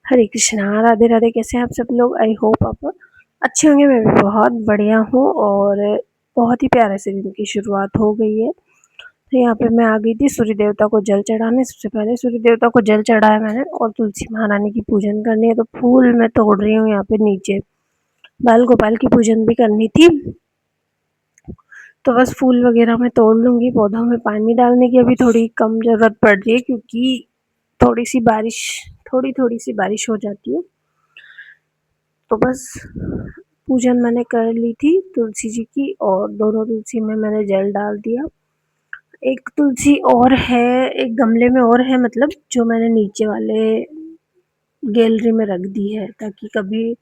हरे कृष्णा, राधे राधे। कैसे हैं आप सब लोग? आई होप आप अच्छे होंगे। मैं भी बहुत बढ़िया हूँ और बहुत ही प्यारे से दिन की शुरुआत हो गई है। तो यहाँ पे मैं आ गई थी सूर्य देवता को जल चढ़ाने। सबसे पहले सूर्य देवता को जल चढ़ाया मैंने और तुलसी महारानी की पूजन करनी है, तो फूल मैं तोड़ रही हूँ यहाँ पे नीचे। बाल गोपाल की पूजन भी करनी थी, तो बस फूल वगैरह मैं तोड़ लूँगी। पौधों में पानी डालने की अभी थोड़ी कम ज़रूरत पड़ रही है, क्योंकि थोड़ी सी बारिश हो जाती है। तो बस पूजन मैंने कर ली थी तुलसी जी की, और दोनों तुलसी में मैंने जल डाल दिया। एक तुलसी और है, एक गमले में और है, मतलब जो मैंने नीचे वाले गैलरी में रख दी है, ताकि कभी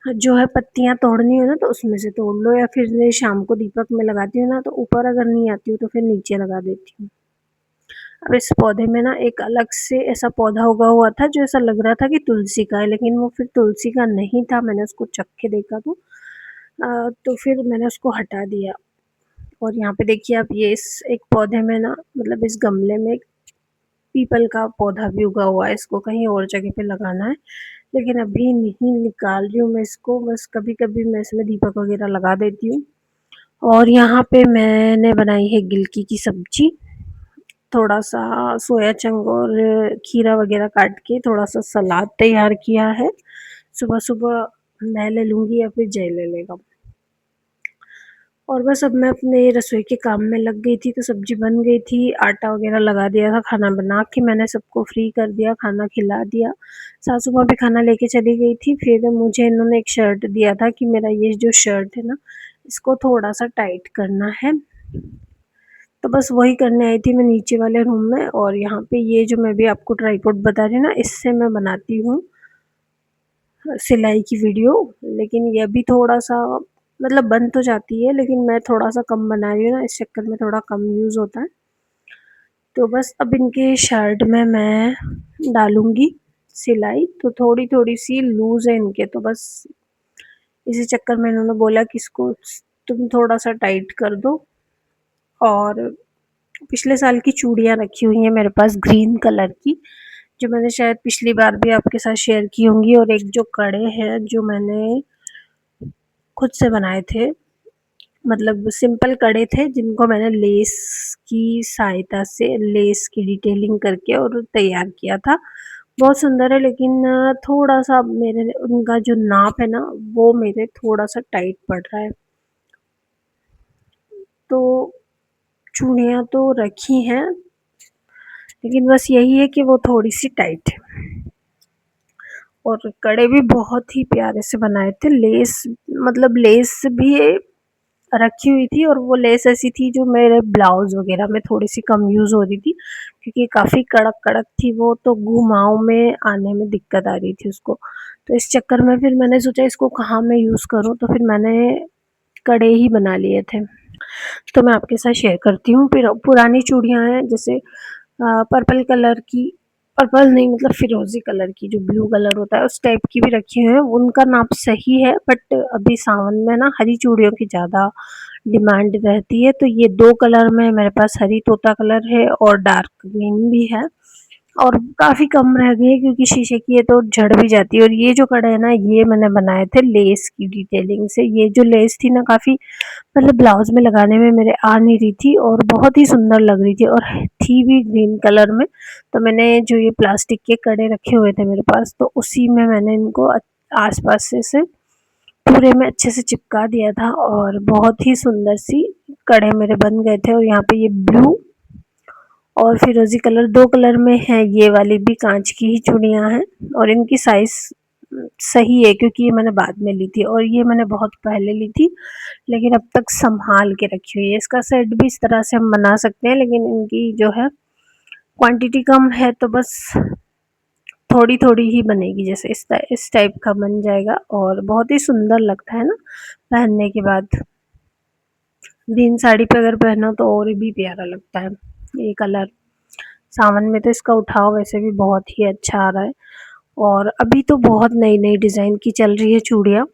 जो है पत्तियां तोड़नी हो ना तो उसमें से तोड़ लो, या फिर शाम को दीपक में लगाती हूँ ना तो ऊपर अगर नहीं आती हूँ तो फिर नीचे लगा देती हूँ। अब इस पौधे में ना एक अलग से ऐसा पौधा उगा हुआ था जो ऐसा लग रहा था कि तुलसी का है, लेकिन वो फिर तुलसी का नहीं था। मैंने उसको चख के देखा तो फिर मैंने उसको हटा दिया। और यहाँ पे देखिए आप, ये इस एक पौधे में ना, मतलब इस गमले में एक पीपल का पौधा भी उगा हुआ है। इसको कहीं और जगह पे लगाना है, लेकिन अभी नहीं निकाल रही हूँ मैं इसको। बस कभी कभी मैं इसमें दीपक वगैरह लगा देती हूँ। और यहाँ पे मैंने बनाई है गिलकी की सब्जी। थोड़ा सा सोया चंक और खीरा वगैरह काट के थोड़ा सा सलाद तैयार किया है। सुबह सुबह मैं ले लूँगी या फिर जय ले लेगा। और बस अब मैं अपने रसोई के काम में लग गई थी, तो सब्जी बन गई थी, आटा वगैरह लगा दिया था, खाना बना के मैंने सबको फ्री कर दिया, खाना खिला दिया। सासू माँ भी खाना लेके चली गई थी। फिर मुझे इन्होंने एक शर्ट दिया था कि मेरा ये जो शर्ट है ना, इसको थोड़ा सा टाइट करना है। तो बस वही करने आई थी मैं नीचे वाले रूम में। और यहाँ पे ये जो मैं भी आपको ट्राइपॉड बता रही हूँ ना, इससे मैं बनाती हूँ सिलाई की वीडियो। लेकिन ये भी थोड़ा सा, मतलब बन तो जाती है, लेकिन मैं थोड़ा सा कम बना रही हूँ ना, इस चक्कर में थोड़ा कम यूज़ होता है। तो बस अब इनके शर्ट में मैं डालूँगी सिलाई, तो थोड़ी सी लूज़ है इनके, तो बस इसी चक्कर में इन्होंने बोला कि इसको तुम थोड़ा सा टाइट कर दो। और पिछले साल की चूड़ियाँ रखी हुई हैं मेरे पास ग्रीन कलर की, जो मैंने शायद पिछली बार भी आपके साथ शेयर की होंगी। और एक जो कड़े हैं जो मैंने खुद से बनाए थे, मतलब सिंपल कड़े थे जिनको मैंने लेस की सहायता से लेस की डिटेलिंग करके और तैयार किया था। बहुत सुंदर है, लेकिन थोड़ा सा मेरे उनका जो नाप है ना, वो मेरे थोड़ा सा टाइट पड़ रहा है। तो चूड़ियाँ तो रखी हैं, लेकिन बस यही है कि वो थोड़ी सी टाइट है। और कड़े भी बहुत ही प्यारे से बनाए थे। लेस, मतलब लेस भी रखी हुई थी, और वो लेस ऐसी थी जो मेरे ब्लाउज वगैरह में थोड़ी सी कम यूज़ हो रही थी, क्योंकि काफ़ी कड़क कड़क थी वो, तो घुमाव में आने में दिक्कत आ रही थी उसको। तो इस चक्कर में फिर मैंने सोचा इसको कहाँ मैं यूज़ करूँ, तो फिर मैंने कड़े ही बना लिए थे। तो मैं आपके साथ शेयर करती हूँ। फिर पुरानी चूड़ियाँ हैं, जैसे पर्पल कलर की, पर्पल नहीं मतलब फिरोजी कलर की, जो ब्लू कलर होता है उस टाइप की भी रखी हुई है। उनका नाप सही है, बट अभी सावन में ना हरी चूड़ियों की ज़्यादा डिमांड रहती है, तो ये दो कलर में मेरे पास हरी तोता कलर है और डार्क ग्रीन भी है। और काफ़ी कम रह गई है, क्योंकि शीशे की है तो झड़ भी जाती है। और ये जो कड़े है ना, ये मैंने बनाए थे लेस की डिटेलिंग से। ये जो लेस थी ना, काफ़ी मतलब ब्लाउज में लगाने में मेरे आ नहीं रही थी, और बहुत ही सुंदर लग रही थी, और थी भी ग्रीन कलर में। तो मैंने जो ये प्लास्टिक के कड़े रखे हुए थे मेरे पास, तो उसी में मैंने इनको आसपास से पूरे में अच्छे से चिपका दिया था, और बहुत ही सुंदर सी कड़े मेरे बन गए थे। और यहाँ पे ये ब्लू और फिरोजी कलर, दो कलर में है। ये वाली भी कांच की ही चूड़ियाँ हैं, और इनकी साइज़ सही है, क्योंकि ये मैंने बाद में ली थी, और ये मैंने बहुत पहले ली थी, लेकिन अब तक संभाल के रखी हुई है। इसका सेट भी इस तरह से हम बना सकते हैं, लेकिन इनकी जो है क्वांटिटी कम है, तो बस थोड़ी थोड़ी ही बनेगी। जैसे इस टाइप का बन जाएगा, और बहुत ही सुंदर लगता है ना पहनने के बाद। ग्रीन साड़ी पे अगर पहनो तो और भी प्यारा लगता है ये कलर। सावन में तो इसका उठाव वैसे भी बहुत ही अच्छा आ रहा है। और अभी तो बहुत नई नई डिज़ाइन की चल रही है चूड़ियाँ,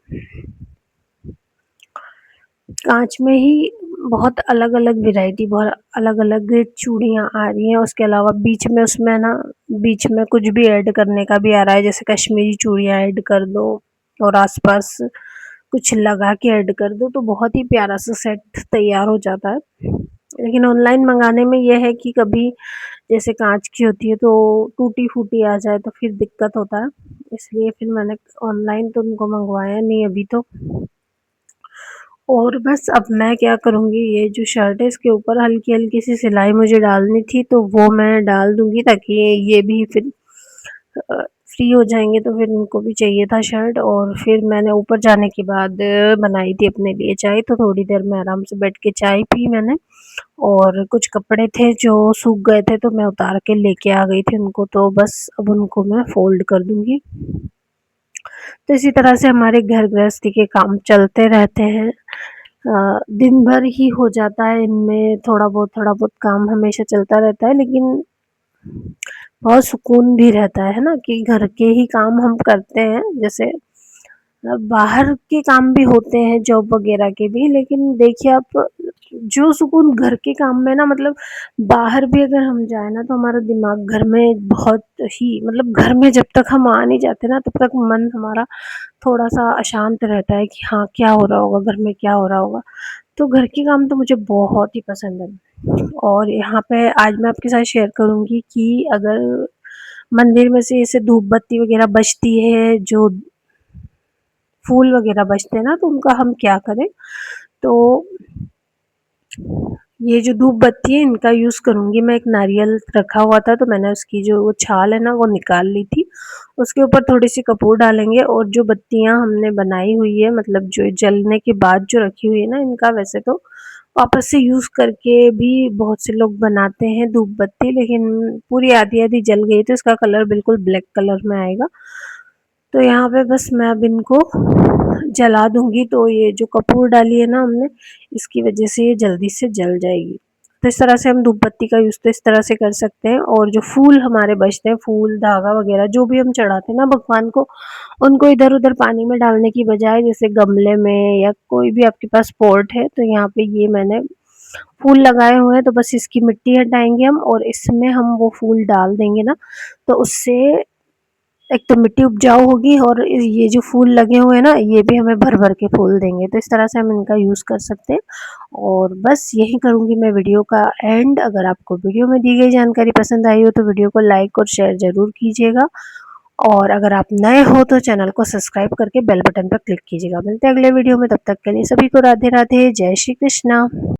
कांच में ही बहुत अलग-अलग वैरायटी, बहुत अलग-अलग चूड़ियाँ आ रही हैं। उसके अलावा बीच में उसमें ना बीच में कुछ भी ऐड करने का भी आ रहा है, जैसे कश्मीरी चूड़ियाँ ऐड कर दो और आस-पास कुछ लगा के ऐड कर दो, तो बहुत ही प्यारा सा सेट तैयार हो जाता है। लेकिन ऑनलाइन मंगाने में ये है कि कभी जैसे काँच की होती है तो टूटी-फूटी आ जाए तो फिर दिक्कत होता है। इसलिए फिर मैंने ऑनलाइन तो उनको मंगवाया नहीं अभी तो। और बस अब मैं क्या करूँगी, ये जो शर्ट है इसके ऊपर हल्की-हल्की सी सिलाई मुझे डालनी थी, तो वो मैं डाल दूँगी ताकि ये भी फिर फ्री हो जाएँगे, तो फिर उनको भी चाहिए था शर्ट। और फिर मैंने ऊपर जाने के बाद बनाई थी अपने लिए चाय, तो थोड़ी देर में आराम से बैठ के चाय पी मैंने। और कुछ कपड़े थे जो सूख गए थे तो मैं उतार के लेके आ गई थी उनको, तो बस अब उनको मैं फ़ोल्ड कर दूँगी। तो इसी तरह से हमारे घर गृहस्थी के काम चलते रहते हैं। दिन भर ही हो जाता है इनमें, थोड़ा बहुत काम हमेशा चलता रहता है, लेकिन बहुत सुकून भी रहता है ना कि घर के ही काम हम करते हैं। जैसे बाहर के काम भी होते हैं जॉब वगैरह के भी, लेकिन देखिए आप जो सुकून घर के काम में ना, मतलब बाहर भी अगर हम जाए ना तो हमारा दिमाग घर में बहुत ही, मतलब घर में जब तक हम आ नहीं जाते ना तब तक मन हमारा थोड़ा सा अशांत रहता है कि हाँ क्या हो रहा होगा घर में, क्या हो रहा होगा। तो घर के काम तो मुझे बहुत ही पसंद है। और यहाँ पे आज मैं आपके साथ शेयर करूँगी कि अगर मंदिर में से ऐसे धूप बत्ती वगैरह बजती है, जो फूल वगैरह बजते हैं ना, तो उनका हम क्या करें। तो ये जो धूप बत्ती है इनका यूज़ करूँगी मैं। एक नारियल रखा हुआ था तो मैंने उसकी जो वो छाल है ना वो निकाल ली थी। उसके ऊपर थोड़ी-सी कपूर डालेंगे और जो बत्तियाँ हमने बनाई हुई है, मतलब जो जलने के बाद जो रखी हुई है ना, इनका वैसे तो वापस से यूज़ करके भी बहुत से लोग बनाते हैं धूप बत्ती, लेकिन पूरी आधी-आधी जल गई तो इसका कलर बिल्कुल ब्लैक कलर में आएगा। तो यहाँ पे बस मैं अब इनको जला दूँगी, तो ये जो कपूर डाली है ना हमने, इसकी वजह से ये जल्दी से जल जाएगी। तो इस तरह से हम धूप बत्ती का यूज़ तो इस तरह से कर सकते हैं। और जो फूल हमारे बचते हैं, फूल, धागा वगैरह जो भी हम चढ़ाते हैं ना भगवान को, उनको इधर-उधर पानी में डालने की बजाय जैसे गमले में या कोई भी आपके पास पॉट है, तो यहाँ पे ये मैंने फूल लगाए हुए हैं, तो बस इसकी मिट्टी हटाएँगे हम और इसमें हम वो फूल डाल देंगे ना, तो उससे एक तो मिट्टी उपजाऊ होगी और ये जो फूल लगे हुए हैं ना, ये भी हमें भर-भर के फूल देंगे। तो इस तरह से हम इनका यूज़ कर सकते हैं। और बस यही करूँगी मैं वीडियो का एंड। अगर आपको वीडियो में दी गई जानकारी पसंद आई हो तो वीडियो को लाइक और शेयर ज़रूर कीजिएगा। और अगर आप नए हो तो चैनल को सब्सक्राइब करके बेल बटन पर क्लिक कीजिएगा। मिलते हैं अगले वीडियो में, तब तक के लिए सभी को राधे-राधे, जय श्री कृष्णा।